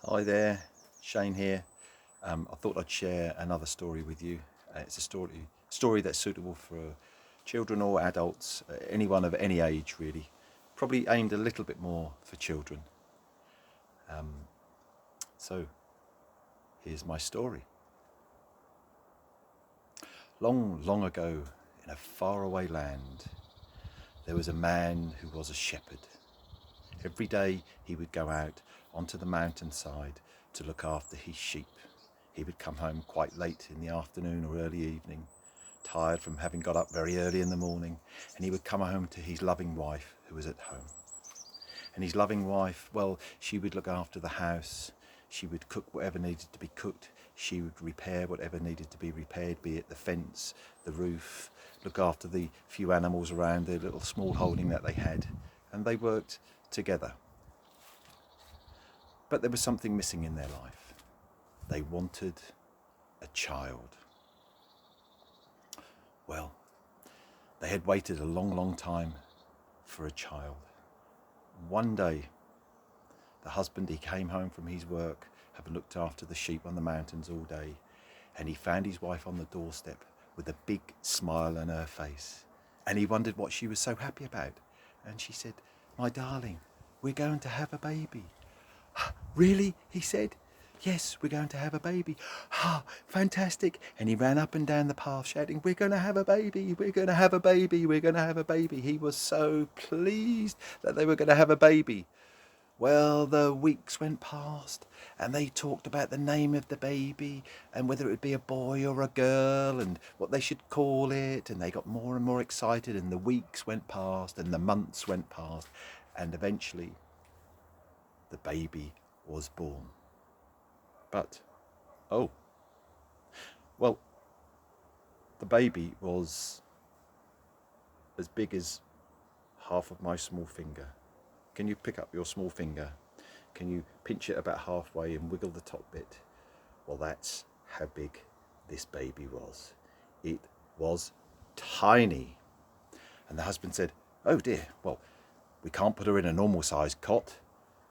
Hi there, Shane here. I thought I'd share another story with you. It's a story that's suitable for children or adults, anyone of any age really. Probably aimed a little bit more for children. So here's my story. Long, long ago, in a faraway land, there was a man who was a shepherd. Every day he would go out onto the mountainside to look after his sheep. He would come home quite late in the afternoon or early evening, tired from having got up very early in the morning, and he would come home to his loving wife who was at home. And his loving wife, well, she would look after the house, she would cook whatever needed to be cooked, she would repair whatever needed to be repaired, be it the fence, the roof, look after the few animals around the little small holding that they had, and they worked together. But there was something missing in their life. They wanted a child. Well, they had waited a long, long time for a child. One day, the husband, he came home from his work, having looked after the sheep on the mountains all day, and he found his wife on the doorstep with a big smile on her face. And he wondered what she was so happy about. And she said, "My darling, we're going to have a baby." "Really?" he said. "Yes, we're going to have a baby." "Ah, fantastic." And he ran up and down the path shouting, "We're going to have a baby, we're going to have a baby, we're going to have a baby." He was so pleased that they were going to have a baby. Well, the weeks went past and they talked about the name of the baby and whether it would be a boy or a girl and what they should call it. And they got more and more excited, and the weeks went past and the months went past, and eventually the baby was born. But, oh, well, the baby was as big as half of my small finger. Can you pick up your small finger? Can you pinch it about halfway and wiggle the top bit? Well, that's how big this baby was. It was tiny. And the husband said, "Oh dear, well, we can't put her in a normal sized cot."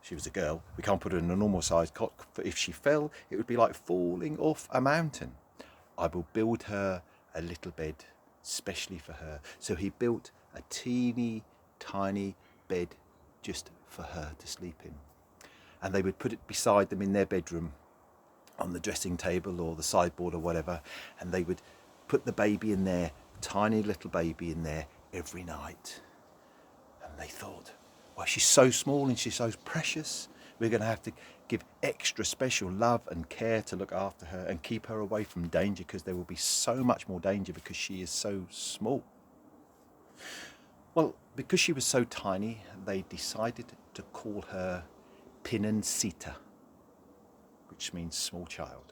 She was a girl. "We can't put her in a normal sized cot, for if she fell, it would be like falling off a mountain. I will build her a little bed specially for her." So he built a teeny tiny bed just for her to sleep in. And they would put it beside them in their bedroom on the dressing table or the sideboard or whatever, and they would put the baby in there, tiny little baby in there every night. And they thought, well, she's so small and she's so precious, we're going to have to give extra special love and care to look after her and keep her away from danger, because there will be so much more danger because she is so small. Well, because she was so tiny, they decided to call her Pinancita, which means small child.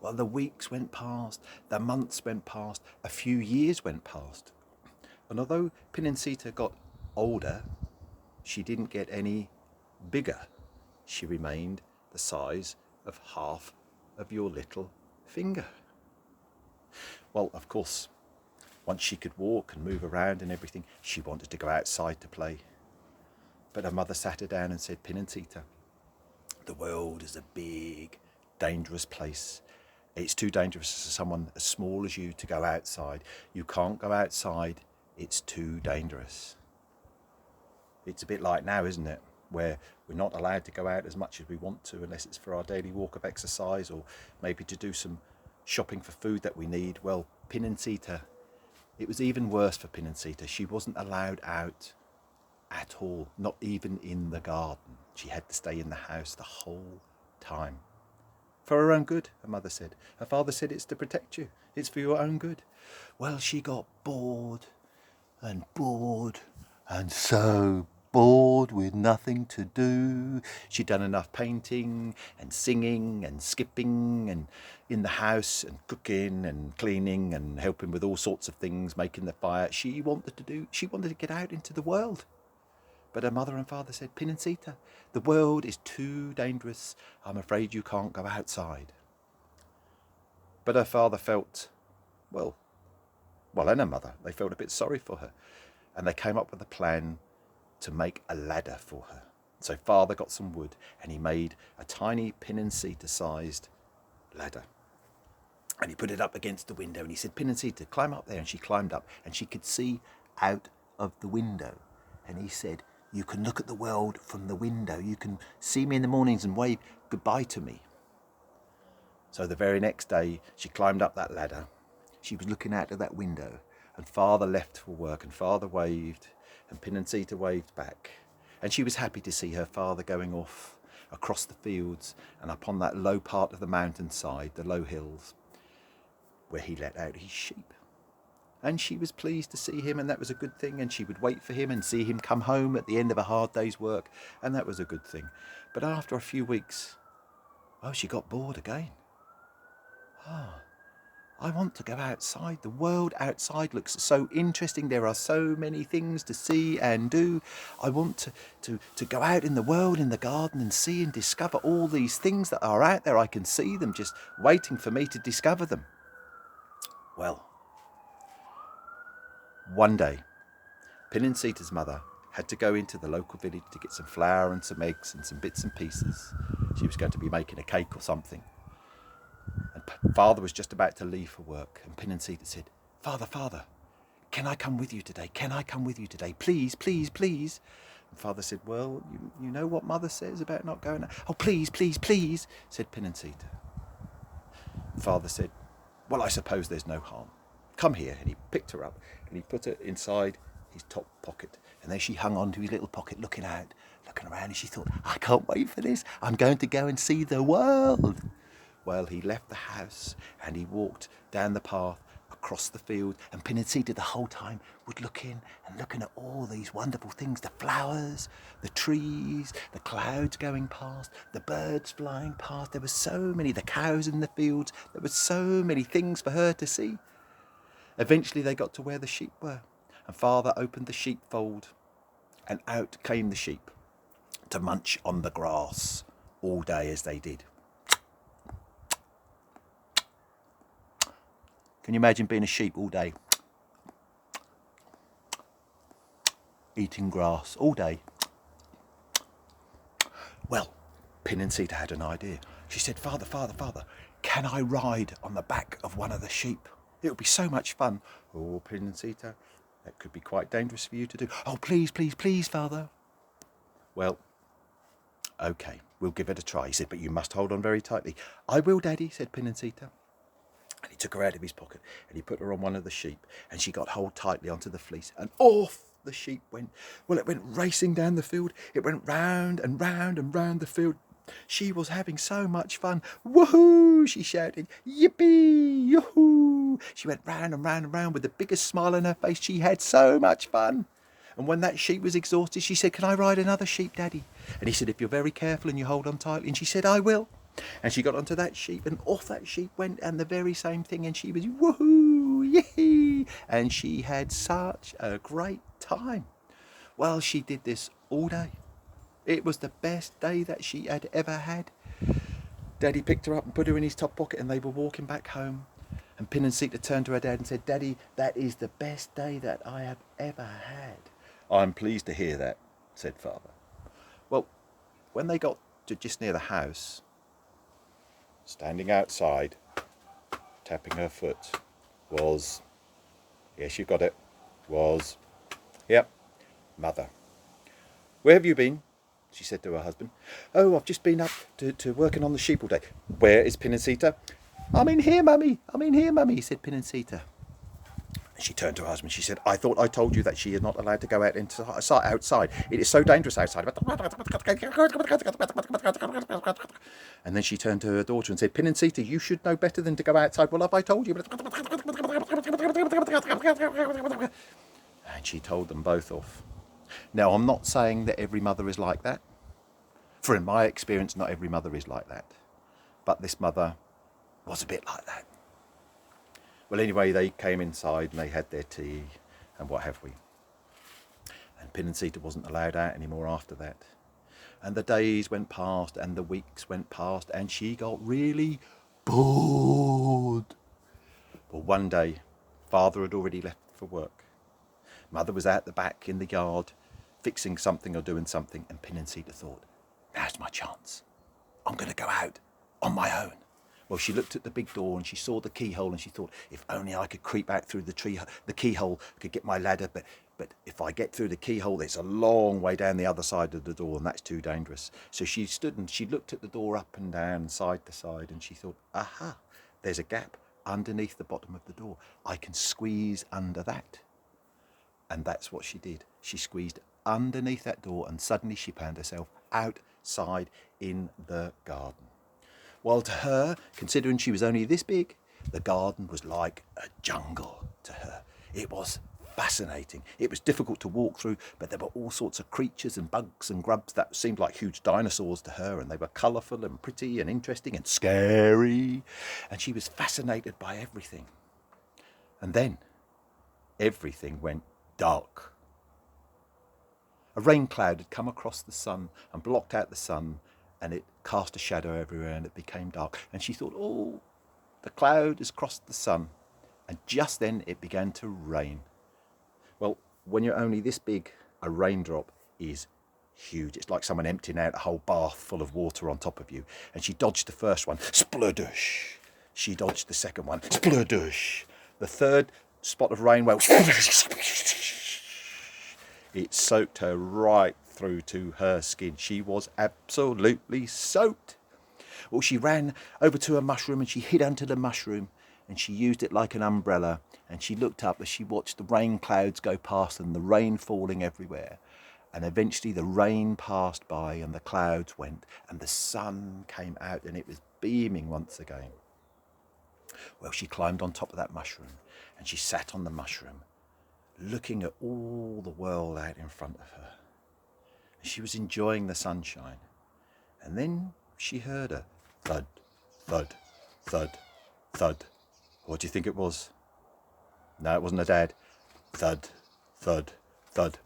Well, the weeks went past, the months went past, a few years went past. And although Pinancita got older, she didn't get any bigger. She remained the size of half of your little finger. Well, of course, once she could walk and move around and everything, she wanted to go outside to play. But her mother sat her down and said, "Pinancita, the world is a big, dangerous place. It's too dangerous for someone as small as you to go outside. You can't go outside. It's too dangerous." It's a bit like now, isn't it? Where we're not allowed to go out as much as we want to unless it's for our daily walk of exercise or maybe to do some shopping for food that we need. Well, Pinancita, it was even worse for Pinancita. She wasn't allowed out at all, not even in the garden. She had to stay in the house the whole time. For her own good, her mother said. Her father said, "It's to protect you. It's for your own good." Well, she got bored and bored and so bored with nothing to do. She'd done enough painting and singing and skipping and in the house and cooking and cleaning and helping with all sorts of things, making the fire. She wanted to get out into the world. But her mother and father said, "Pinancita, the world is too dangerous. I'm afraid you can't go outside." But her father felt, well, and her mother, they felt a bit sorry for her. And they came up with a plan to make a ladder for her. So father got some wood and he made a tiny Pin-and-Seater sized ladder. And he put it up against the window and he said, Pin-and-Seater, climb up there. And she climbed up and she could see out of the window. And he said, you can look at the world from the window. You can see me in the mornings and wave goodbye to me. So the very next day, she climbed up that ladder. She was looking out of that window and father left for work and father waved and Pin-and-Seater waved back. And she was happy to see her father going off across the fields and up on that low part of the mountainside, the low hills, where he let out his sheep. And she was pleased to see him, and that was a good thing, and she would wait for him and see him come home at the end of a hard day's work, and that was a good thing. But after a few weeks, she got bored again. I want to go outside. The world outside looks so interesting. There are so many things to see and do. I want to go out in the world, in the garden, and see and discover all these things that are out there. I can see them just waiting for me to discover them. Well, one day, Pin-and-Seater's mother had to go into the local village to get some flour and some eggs and some bits and pieces. She was going to be making a cake or something. And father was just about to leave for work. And Pin-and-Seater said, Father, can I come with you today? Can I come with you today? Please, please, please. And father said, well, you know what mother says about not going out? Oh, please, please, please, said Pin-and-Seater. Father said, well, I suppose there's no harm. Come here. And he picked her up and he put her inside his top pocket. And there she hung onto his little pocket, looking around, and she thought, I can't wait for this. I'm going to go and see the world. Well, he left the house and he walked down the path across the field, and Pin-and-Seater the whole time would look in and looking at all these wonderful things, the flowers, the trees, the clouds going past, the birds flying past. There were so many, the cows in the fields. There were so many things for her to see. Eventually they got to where the sheep were, and father opened the sheepfold and out came the sheep to munch on the grass all day as they did. Can you imagine being a sheep all day? Eating grass all day. Well, Pin-and-Seater had an idea. She said, Father, can I ride on the back of one of the sheep? It would be so much fun. Oh, Pin-and-Seater, that could be quite dangerous for you to do. Oh, please, please, please, Father. Well, okay, we'll give it a try. He said, but you must hold on very tightly. I will, Daddy, said Pin-and-Seater. And he took her out of his pocket and he put her on one of the sheep, and she got hold tightly onto the fleece, and off the sheep went. Well, it went racing down the field. It went round and round and round the field. She was having so much fun. Woohoo, she shouted. Yippee, yoo-hoo. She went round and round and round with the biggest smile on her face. She had so much fun. And when that sheep was exhausted, she said, can I ride another sheep, Daddy? And he said, if you're very careful and you hold on tightly. And she said, I will. And she got onto that sheep, and off that sheep went, and the very same thing, and she was woohoo, yee, and she had such a great time. Well, she did this all day. It was the best day that she had ever had. Daddy picked her up and put her in his top pocket, and they were walking back home, and Pin-and-Seater turned to her dad and said, Daddy, that is the best day that I have ever had. I'm pleased to hear that, said father. Well, when they got to just near the house, standing outside, tapping her foot, was, yes, you got it, was, yep, Mother. Where have you been? She said to her husband. Oh, I've just been up to working on the sheep all day. Where is Pin-and-Seater? I'm in here, Mummy, said Pin-and-Seater. And she turned to her husband. She said, I thought I told you that she is not allowed to go out outside. It is so dangerous outside. And then she turned to her daughter and said, Pin-and-Seater, you should know better than to go outside. Well, have I told you? And she told them both off. Now, I'm not saying that every mother is like that. For in my experience, not every mother is like that. But this mother was a bit like that. Well, anyway, they came inside and they had their tea and what have we. And Pin-and-Seater wasn't allowed out anymore after that. And the days went past and the weeks went past and she got really bored. Well, one day, father had already left for work. Mother was out the back in the yard fixing something or doing something, and Penincita thought, now's my chance. I'm going to go out on my own. Well, she looked at the big door and she saw the keyhole and she thought, if only I could creep out through the keyhole, I could get my ladder. But if I get through the keyhole, it's a long way down the other side of the door and that's too dangerous. So she stood and she looked at the door up and down, side to side, and she thought, aha, there's a gap underneath the bottom of the door. I can squeeze under that. And that's what she did. She squeezed underneath that door and suddenly she found herself outside in the garden. Well, to her, considering she was only this big, the garden was like a jungle to her. It was fascinating. It was difficult to walk through, but there were all sorts of creatures and bugs and grubs that seemed like huge dinosaurs to her, and they were colourful and pretty and interesting and scary. And she was fascinated by everything. And then everything went dark. A rain cloud had come across the sun and blocked out the sun, and it cast a shadow everywhere and it became dark. And she thought, oh, the cloud has crossed the sun. And just then it began to rain. Well, when you're only this big, a raindrop is huge. It's like someone emptying out a whole bath full of water on top of you. And she dodged the first one, splurdush. She dodged the second one, splurdush. The third spot of rain, well, it soaked her right through to her skin. She was absolutely soaked. Well, she ran over to a mushroom and she hid under the mushroom and she used it like an umbrella, and she looked up as she watched the rain clouds go past and the rain falling everywhere. And eventually the rain passed by and the clouds went and the sun came out and it was beaming once again. Well, she climbed on top of that mushroom and she sat on the mushroom looking at all the world out in front of her. She was enjoying the sunshine. And then she heard a thud, thud, thud, thud. What do you think it was? No, it wasn't a dad. Thud, thud, thud.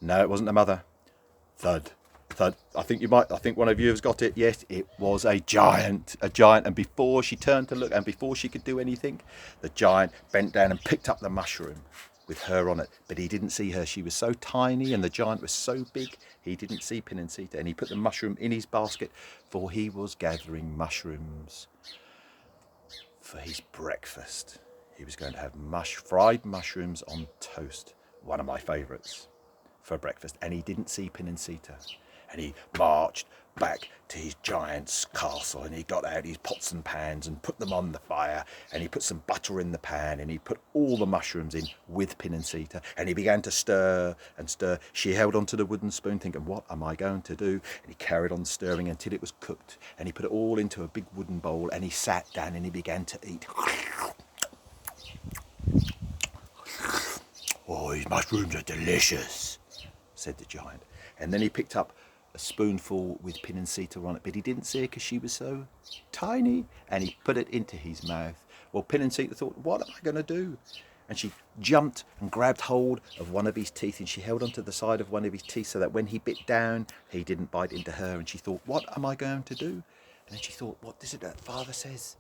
No, it wasn't a mother. Thud, thud. I think one of you has got it. Yes, it was a giant. And before she turned to look and before she could do anything, the giant bent down and picked up the mushroom with her on it. But he didn't see her. She was so tiny and the giant was so big, he didn't see Penincita. And he put the mushroom in his basket, for he was gathering mushrooms for his breakfast. He was going to have fried mushrooms on toast, one of my favourites, for breakfast. And he didn't see Penincita. And he marched back to his giant's castle and he got out his pots and pans and put them on the fire, and he put some butter in the pan and he put all the mushrooms in with Penincita, and he began to stir and stir. She held onto the wooden spoon thinking, what am I going to do? And he carried on stirring until it was cooked, and he put it all into a big wooden bowl and he sat down and he began to eat. Oh, these mushrooms are delicious, said the giant. And then he picked up a spoonful with Penincita on it, but he didn't see her because she was so tiny, and he put it into his mouth. Well, Penincita thought, what am I going to do? And she jumped and grabbed hold of one of his teeth, and she held onto the side of one of his teeth so that when he bit down, he didn't bite into her. And she thought, what am I going to do? And then she thought, what is it that Father says?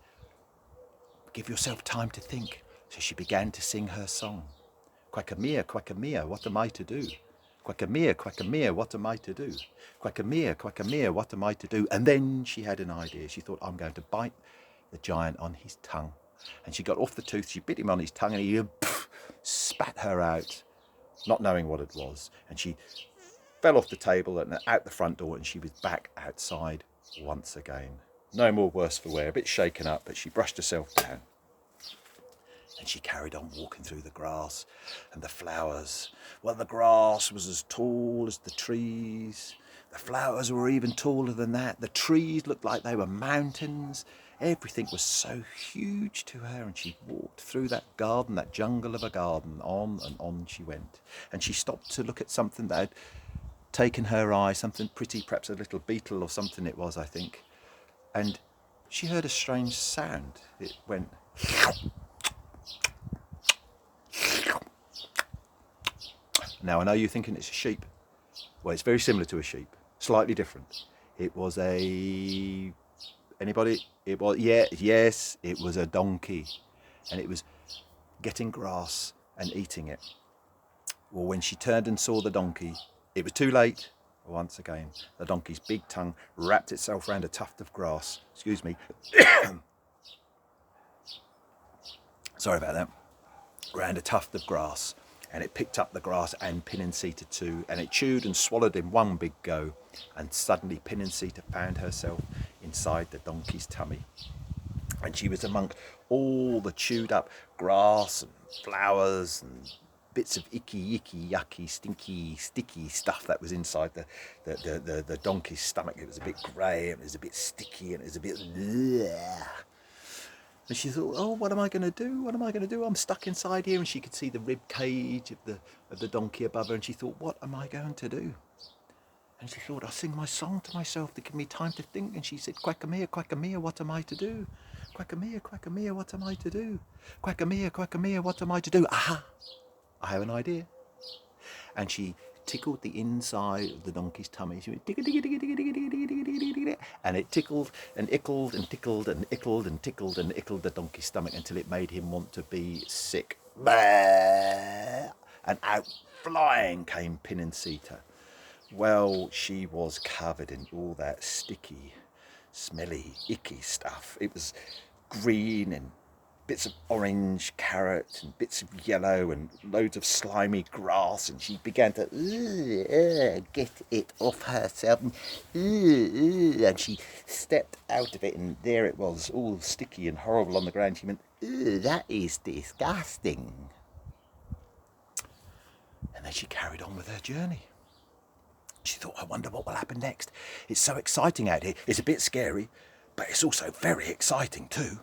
Give yourself time to think. So she began to sing her song. Quackamere, what am I to do? Quackamere, what am I to do? Quackamere, what am I to do? And then she had an idea. She thought, I'm going to bite the giant on his tongue. And she got off the tooth, she bit him on his tongue, and he spat her out, not knowing what it was. And she fell off the table and out the front door, and she was back outside once again. No more worse for wear, a bit shaken up, but she brushed herself down. And she carried on walking through the grass and the flowers. Well, the grass was as tall as the trees. The flowers were even taller than that. The trees looked like they were mountains. Everything was so huge to her, and she walked through that garden, that jungle of a garden. On and on she went. And she stopped to look at something that had taken her eye, something pretty, perhaps a little beetle or something it was, I think. And she heard a strange sound. It went... Now, I know you're thinking it's a sheep. Well, it's very similar to a sheep, slightly different. It was a... Anybody? It was... Yes, it was a donkey. And it was getting grass and eating it. Well, when she turned and saw the donkey, it was too late. Once again, the donkey's big tongue wrapped itself round a tuft of grass. Excuse me. Sorry about that. Round a tuft of grass. And it picked up the grass and Pinancita too. And it chewed and swallowed in one big go. And suddenly Pinancita found herself inside the donkey's tummy. And she was among all the chewed up grass and flowers and bits of icky, yucky, stinky, sticky stuff that was inside the donkey's stomach. It was a bit grey, and it was a bit sticky, and it was a bit... Bleh. And she thought, oh, what am I going to do? What am I going to do? I'm stuck inside here. And she could see the rib cage of the donkey above her. And she thought, what am I going to do? And she thought, I'll sing my song to myself to give me time to think. And she said, Quackamere, what am I to do? Quackamere, what am I to do? Quackamere, what am I to do? Aha! I have an idea. And she tickled the inside of the donkey's tummy. She went digga digga digga digga digga digga digga digga digga, and it tickled and ickled and tickled and ickled and tickled and ickled the donkey's stomach until it made him want to be sick. And out flying came Pinancita. Well, she was covered in all that sticky, smelly, icky stuff. It was green and bits of orange carrot and bits of yellow and loads of slimy grass, and she began to get it off herself, and she stepped out of it, and there it was, all sticky and horrible on the ground. She went, that is disgusting. And then she carried on with her journey. She thought, I wonder what will happen next. It's so exciting out here. It's a bit scary, but it's also very exciting too.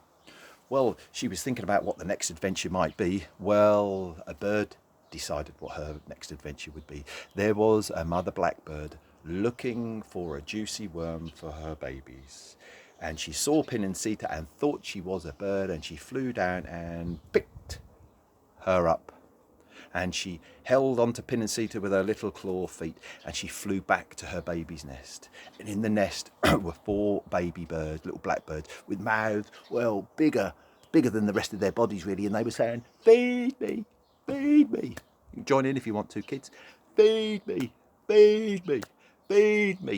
Well, she was thinking about what the next adventure might be. Well, a bird decided what her next adventure would be. There was a mother blackbird looking for a juicy worm for her babies. And she saw Pinancita and thought she was a bird, and she flew down and picked her up. And she held onto Pinancita with her little claw feet, and she flew back to her baby's nest. And in the nest were 4 baby birds, little blackbirds, with mouths, well, bigger than the rest of their bodies, really. And they were saying, feed me, feed me. You can join in if you want to, kids. Feed me, feed me, feed me.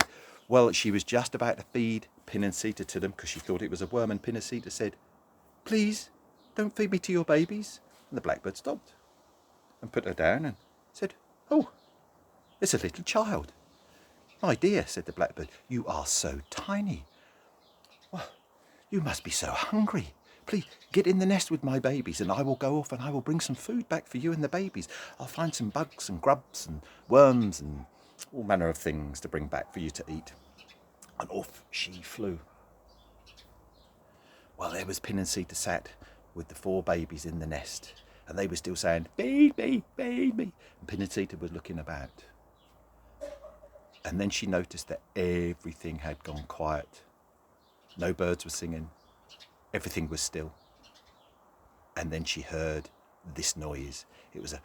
Well, she was just about to feed Pinancita to them because she thought it was a worm, and Pinancita said, please, don't feed me to your babies. And the blackbird stopped and put her down and said, oh, it's a little child. My dear, said the blackbird, you are so tiny. Well, you must be so hungry. Please get in the nest with my babies, and I will go off and I will bring some food back for you and the babies. I'll find some bugs and grubs and worms and all manner of things to bring back for you to eat. And off she flew. Well, there was Pinancita sat with the 4 babies in the nest, and they were still saying, feed me, feed me. And Pinancita was looking about. And then she noticed that everything had gone quiet. No birds were singing. Everything was still. And then she heard this noise. It was a...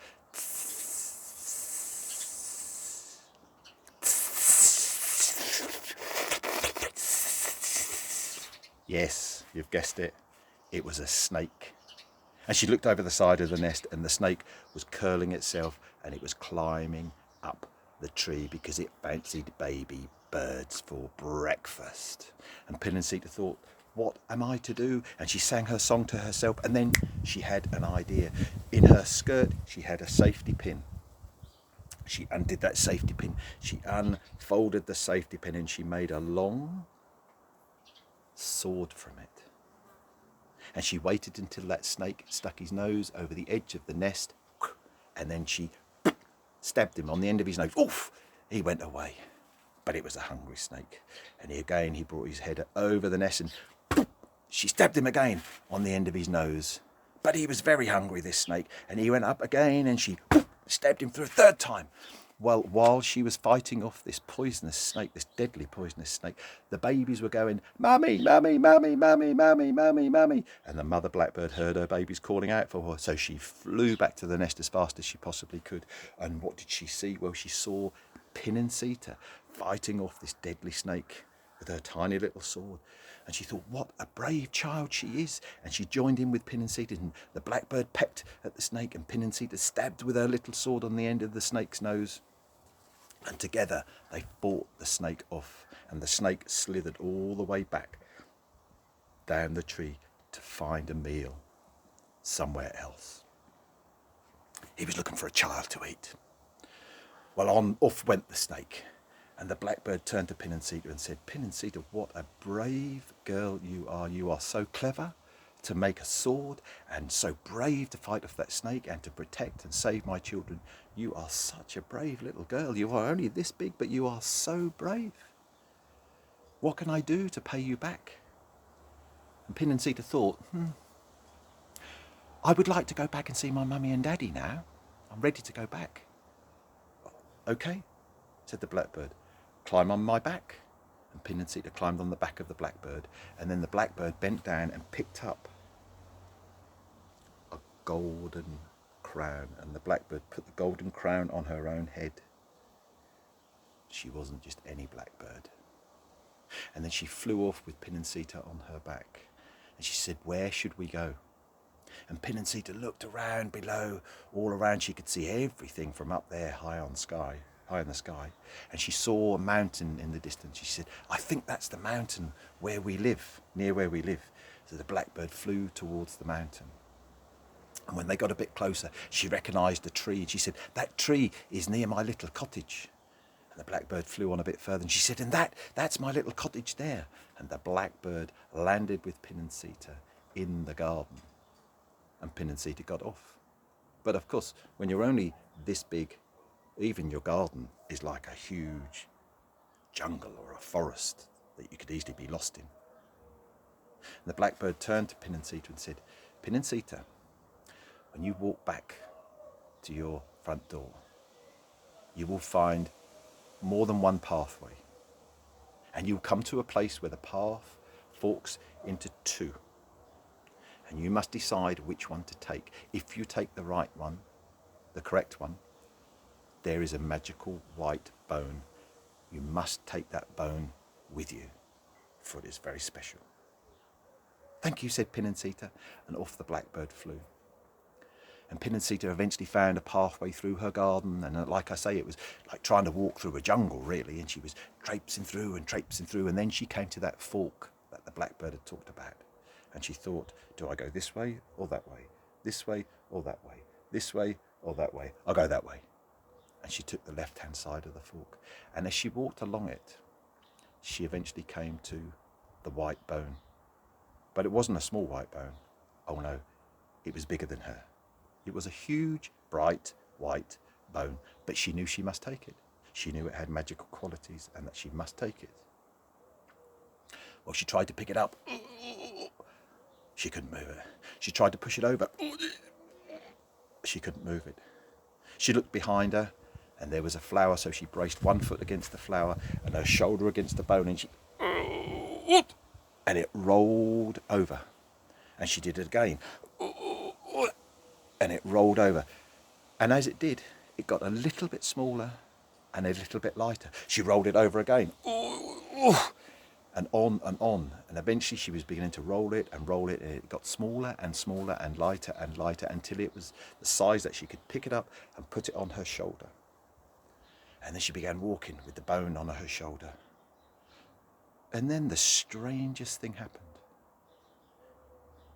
Yes, you've guessed it. It was a snake. And she looked over the side of the nest, and the snake was curling itself, and it was climbing up the tree because it fancied baby birds for breakfast. And Pinancita thought, what am I to do? And she sang her song to herself, and then she had an idea. In her skirt, she had a safety pin. She undid that safety pin. She unfolded the safety pin, and she made a long sword from it. And she waited until that snake stuck his nose over the edge of the nest, and then she stabbed him on the end of his nose. Oof! He went away. But it was a hungry snake. And he brought his head over the nest, and she stabbed him again on the end of his nose. But he was very hungry, this snake, and he went up again, and she stabbed him for a 3rd time. Well, while she was fighting off this poisonous snake, this deadly poisonous snake, the babies were going, Mummy, Mummy, Mummy, Mummy, Mummy, Mummy, Mummy. And the mother blackbird heard her babies calling out for her. So she flew back to the nest as fast as she possibly could. And what did she see? Well, she saw Pinancita fighting off this deadly snake with her tiny little sword. And she thought, what a brave child she is. And she joined in with Pinnensider, and the blackbird pecked at the snake, and Pinnensider stabbed with her little sword on the end of the snake's nose. And together they fought the snake off, and the snake slithered all the way back down the tree to find a meal somewhere else. He was looking for a child to eat. Well, off went the snake, and the blackbird turned to Pinnensider and said, Pinnensider, what a brave girl you are. You are so clever to make a sword, and so brave to fight off that snake and to protect and save my children. You are such a brave little girl. You are only this big, but you are so brave. What can I do to pay you back? And Pinnensider thought, I would like to go back and see my mummy and daddy now. I'm ready to go back. Okay, said the blackbird. Climb on my back. And Pinnensider climbed on the back of the blackbird, and then the blackbird bent down and picked up a golden crown, and the blackbird put the golden crown on her own head. She wasn't just any blackbird. And then she flew off with Pinnensider on her back, and she said, where should we go? And Pinnensider looked around below. All around she could see everything from up there high in the sky. And she saw a mountain in the distance. She said, I think that's the mountain where we live, near where we live. So the blackbird flew towards the mountain. And when they got a bit closer, she recognised a tree. She said, that tree is near my little cottage. And the blackbird flew on a bit further, and she said, and that's my little cottage there. And the blackbird landed with Pinnensider in the garden. And Pinnensider got off. But of course, when you're only this big, even your garden is like a huge jungle or a forest that you could easily be lost in. And the blackbird turned to Pinnensider and said, Pinnensider, when you walk back to your front door, you will find more than one pathway. And you'll come to a place where the path forks into two. And you must decide which one to take. If you take the right one, the correct one, there is a magical white bone. You must take that bone with you, for it is very special. Thank you, said Pinnensider, and off the blackbird flew. And Pinnensider eventually found a pathway through her garden, and like I say, it was like trying to walk through a jungle, really, and she was traipsing through, and then she came to that fork that the blackbird had talked about. And she thought, do I go this way or that way? This way or that way? This way or that way? I'll go that way. And she took the left-hand side of the fork. And as she walked along it, she eventually came to the white bone. But it wasn't a small white bone. Oh no, it was bigger than her. It was a huge, bright, white bone. But she knew she must take it. She knew it had magical qualities and that she must take it. Well, she tried to pick it up. She couldn't move it. She tried to push it over. She couldn't move it. She looked behind her, and there was a flower, so she braced one foot against the flower and her shoulder against the bone, and it rolled over. And she did it again, and it rolled over. And as it did, it got a little bit smaller and a little bit lighter. She rolled it over again, and on and on. And eventually she was beginning to roll it, and it got smaller and smaller and lighter until it was the size that she could pick it up and put it on her shoulder. And then she began walking with the bone on her shoulder. And then the strangest thing happened.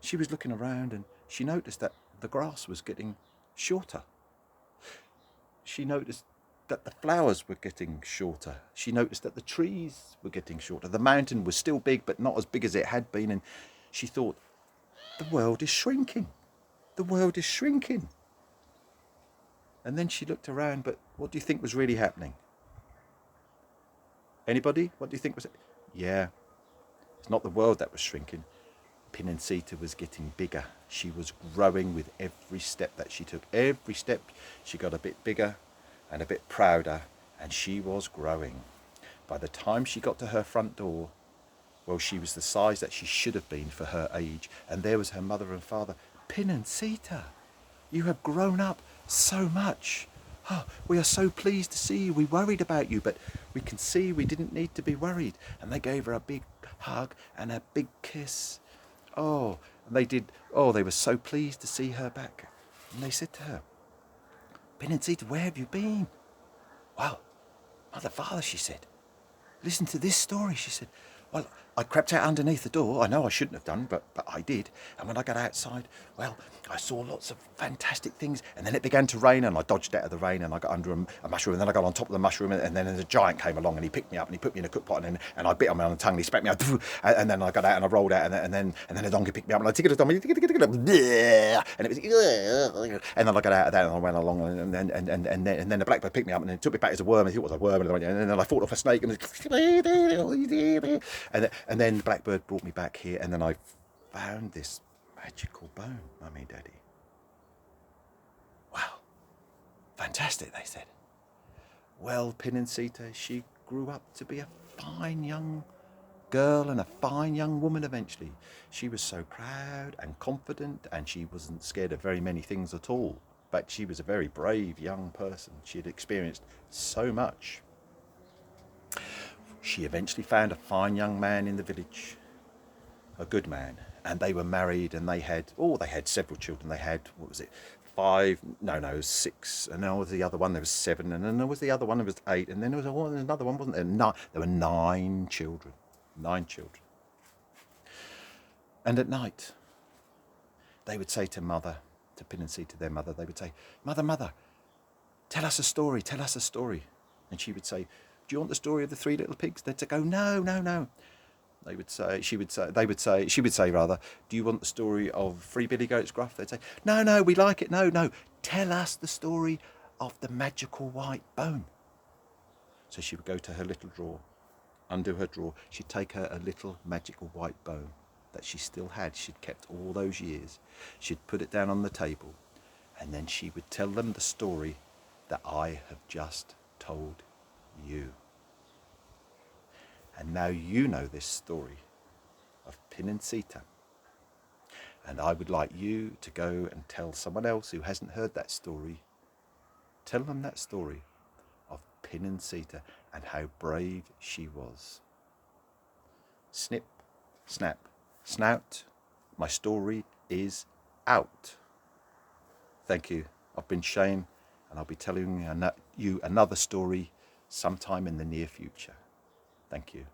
She was looking around, and she noticed that the grass was getting shorter. She noticed that the flowers were getting shorter. She noticed that the trees were getting shorter. The mountain was still big, but not as big as it had been. And she thought, the world is shrinking. The world is shrinking. And then she looked around, but what do you think was really happening? Anybody? What do you think was... Yeah, it's not the world that was shrinking. Pinnensider was getting bigger. She was growing with every step that she took. Every step she got a bit bigger and a bit prouder, and she was growing. By the time she got to her front door, well, she was the size that she should have been for her age, and there was her mother and father. Pinnensider, you have grown up so much. "Oh, we are so pleased to see you. We worried about you, but we can see we didn't need to be worried." And they gave her a big hug and a big kiss. Oh, and they did. Oh, they were so pleased to see her back. And they said to her, "Penincita, where have you been?" "Well, Mother, Father," she said, "listen to this story." She said, "Well, I crept out underneath the door. I know I shouldn't have done, but I did. And when I got outside, well, I saw lots of fantastic things. And then it began to rain, and I dodged out of the rain, and I got under a mushroom, and then I got on top of the mushroom, and then a giant came along, and he picked me up, and he put me in a cook pot, and I bit him on the tongue, and he spat me out, and then I got out, and I rolled out, and then a donkey picked me up, and I tickled a donkey, and it was, and then I got out of that, and I went along, and then the blackbird picked me up, and then took me back as a worm, and he thought it was a worm, and then I fought off a snake, and then the blackbird brought me back here, and then I found this magical bone, Mummy, Daddy. Wow, fantastic, they said. Well, Penincita, she grew up to be a fine young girl and a fine young woman eventually. She was so proud and confident, and she wasn't scared of very many things at all. But she was a very brave young person. She had experienced so much. She eventually found a fine young man in the village, a good man, and they were married, and they had several children. They had, what was it, 5? No, it was 6, and then there was the other one, there was 7, and then there was the other one, there was 8, and then there was another one, wasn't there? 9. There were 9 children. 9 children. And at night, they would say to Penincita, their mother, they would say, "Mother, tell us a story, tell us a story." And she would say, "Do you want the story of the 3 little pigs?" They'd go, "No." She would say, "Do you want the story of 3 billy goats gruff?" They'd say, "No, we like it. No. Tell us the story of the magical white bone." So she would go to her little drawer. Under her drawer, she'd take her a little magical white bone that she still had. She'd kept all those years. She'd put it down on the table, and then she would tell them the story that I have just told you. And now you know this story of Penincita. And I would like you to go and tell someone else who hasn't heard that story. Tell them that story of Penincita and how brave she was. Snip, snap, snout. My story is out. Thank you. I've been Shane, and I'll be telling you another story sometime in the near future. Thank you.